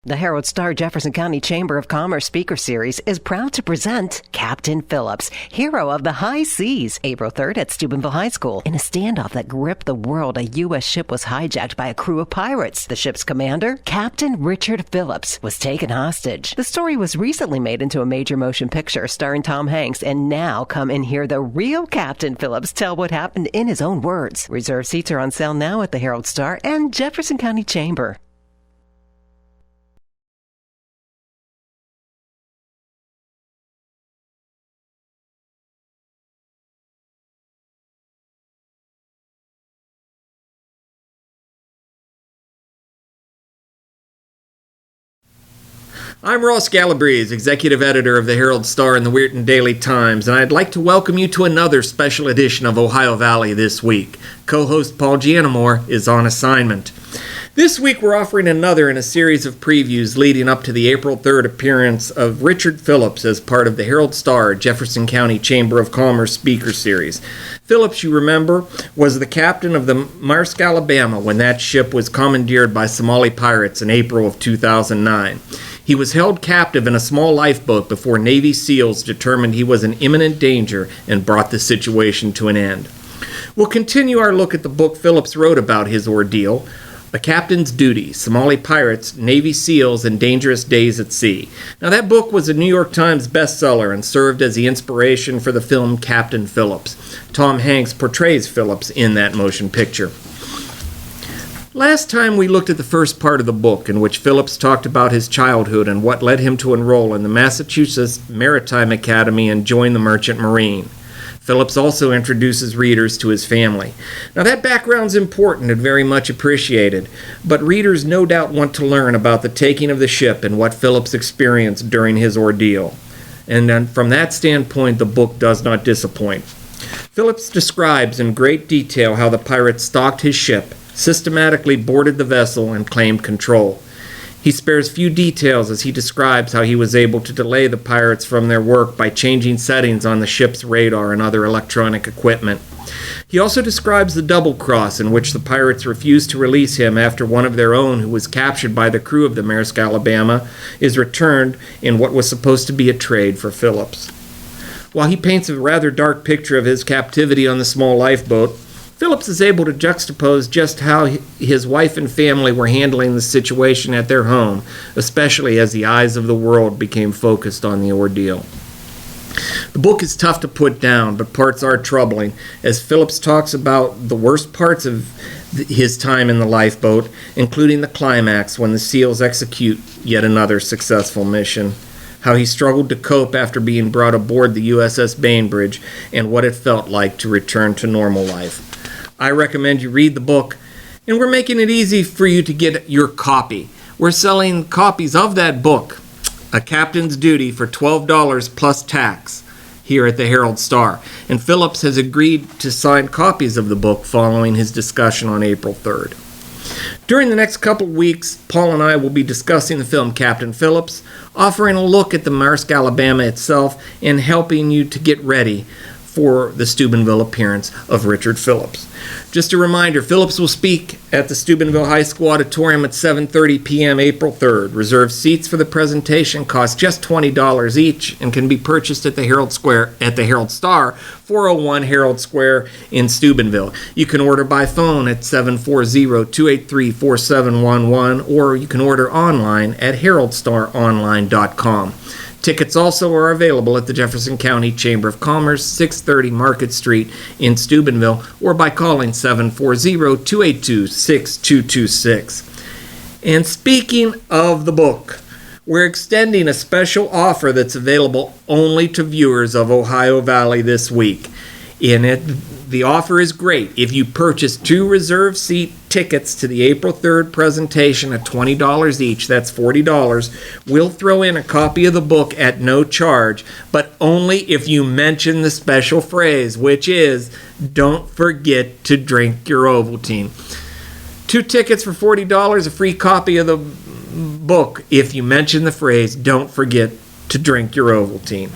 The Herald-Star Jefferson County Chamber of Commerce Speaker Series is proud to present Captain Phillips, hero of the high seas, April 3rd at Steubenville High School. In a standoff that gripped the world, a U.S. ship was hijacked by a crew of pirates. The ship's commander, Captain Richard Phillips, was taken hostage. The story was recently made into a major motion picture starring Tom Hanks, and now come and hear the real Captain Phillips tell what happened in his own words. Reserved seats are on sale now at the Herald-Star and Jefferson County Chamber. I'm Ross Galbraith, Executive Editor of the Herald-Star and the Weirton Daily Times, and I'd like to welcome you to another special edition of Ohio Valley this week. Co-host Paul Gianamore is on assignment. This week we're offering another in a series of previews leading up to the April 3rd appearance of Richard Phillips as part of the Herald-Star Jefferson County Chamber of Commerce Speaker Series. Phillips, you remember, was the captain of the Maersk Alabama when that ship was commandeered by Somali pirates in April of 2009. He was held captive in a small lifeboat before Navy SEALs determined he was in imminent danger and brought the situation to an end. We'll continue our look at the book Phillips wrote about his ordeal, A Captain's Duty, Somali Pirates, Navy SEALs, and Dangerous Days at Sea. Now, that book was a New York Times bestseller and served as the inspiration for the film Captain Phillips. Tom Hanks portrays Phillips in that motion picture. Last time we looked at the first part of the book in which Phillips talked about his childhood and what led him to enroll in the Massachusetts Maritime Academy and join the Merchant Marine. Phillips also introduces readers to his family. Now, that background's important and very much appreciated, but readers no doubt want to learn about the taking of the ship and what Phillips experienced during his ordeal. And then from that standpoint, the book does not disappoint. Phillips describes in great detail how the pirates stalked his ship, systematically boarded the vessel, and claimed control. He spares few details as he describes how he was able to delay the pirates from their work by changing settings on the ship's radar and other electronic equipment. He also describes the double cross in which the pirates refused to release him after one of their own, who was captured by the crew of the Maersk Alabama, is returned in what was supposed to be a trade for Phillips. While he paints a rather dark picture of his captivity on the small lifeboat, Phillips is able to juxtapose just how his wife and family were handling the situation at their home, especially as the eyes of the world became focused on the ordeal. The book is tough to put down, but parts are troubling, as Phillips talks about the worst parts of his time in the lifeboat, including the climax when the SEALs execute yet another successful mission, how he struggled to cope after being brought aboard the USS Bainbridge, and what it felt like to return to normal life. I recommend you read the book, and we're making it easy for you to get your copy. We're selling copies of that book, A Captain's Duty, for $12 plus tax here at the Herald-Star. And Phillips has agreed to sign copies of the book following his discussion on April 3rd. During the next couple weeks, Paul and I will be discussing the film Captain Phillips, offering a look at the Maersk Alabama itself, and helping you to get ready for the Steubenville appearance of Richard Phillips. Just a reminder, Phillips will speak at the Steubenville High School Auditorium at 7:30 p.m. April 3rd. Reserved seats for the presentation cost just $20 each and can be purchased at the Herald-Star, 401 Herald Square in Steubenville. You can order by phone at 740-283-4711, or you can order online at heraldstaronline.com. Tickets also are available at the Jefferson County Chamber of Commerce, 630 Market Street in Steubenville, or by calling 740-282-6226. And speaking of the book, we're extending a special offer that's available only to viewers of Ohio Valley this week. In it, the offer is great. If you purchase 2 reserved seat tickets to the April 3rd presentation at $20 each, that's $40, we'll throw in a copy of the book at no charge, but only if you mention the special phrase, which is, don't forget to drink your Ovaltine. 2 tickets for $40, a free copy of the book if you mention the phrase, don't forget to drink your Ovaltine.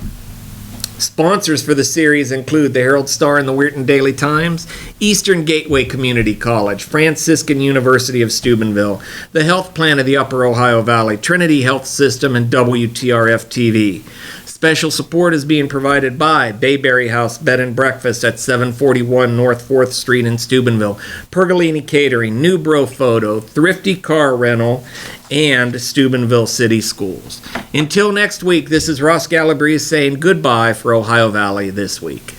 Sponsors for the series include the Herald-Star and the Weirton Daily Times, Eastern Gateway Community College, Franciscan University of Steubenville, the Health Plan of the Upper Ohio Valley, Trinity Health System, and WTRF-TV. Special support is being provided by Bayberry House Bed and Breakfast at 741 North 4th Street in Steubenville, Pergolini Catering, New Bro Photo, Thrifty Car Rental, and Steubenville City Schools. Until next week, this is Ross Galbraith saying goodbye for Ohio Valley This Week.